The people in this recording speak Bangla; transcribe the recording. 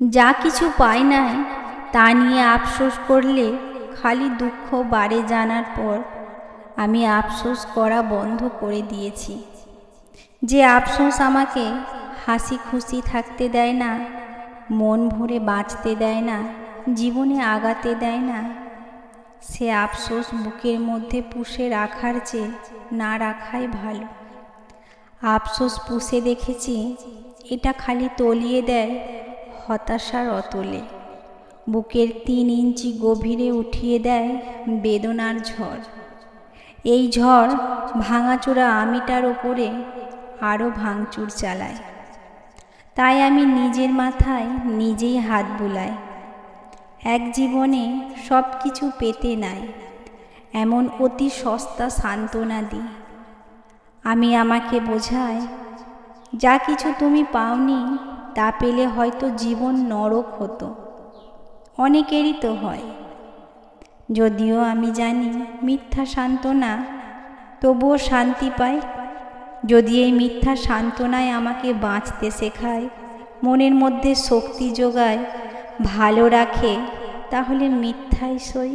যা কিছু পাই নাই তা নিয়ে আফসোস করলে খালি দুঃখ বাড়ে জানার পর আমি আফসোস করা বন্ধ করে দিয়েছি। যে আফসোস আমাকে হাসি খুশি থাকতে দেয় না, মন ভরে বাঁচতে দেয় না, জীবনে আগাতে দেয় না, সে আফসোস বুকের মধ্যে পুষে রাখার চেয়ে না রাখাই ভালো। আফসোস পুষে দেখেছি এটা খালি তলিয়ে দেয় হতাশার অতলে, বুকের 3 ইঞ্চি গভীরে উঠিয়ে দেয় বেদনার ঝড়। এই ঝড় ভাঙাচোরা আমিটার ওপরে আরও ভাঙচুর চালায়। তাই আমি নিজের মাথায় নিজেই হাত বুলাই। এক জীবনে সব কিছু পেতে নাই, এমন অতি সস্তা সান্ত্বনা দিই। আমি আমাকে বোঝাই, যা কিছু তুমি পাওনি তা পেলে হয়তো জীবন নরক হতো। অনেকেরই তো হয়। যদিও আমি জানি মিথ্যা সান্ত্বনা, তবুও শান্তি পাই। যদি এই মিথ্যা সান্ত্বনায় আমাকে বাঁচতে শেখায়, মনের মধ্যে শক্তি যোগায়, ভালো রাখে, তাহলে মিথ্যাই সই।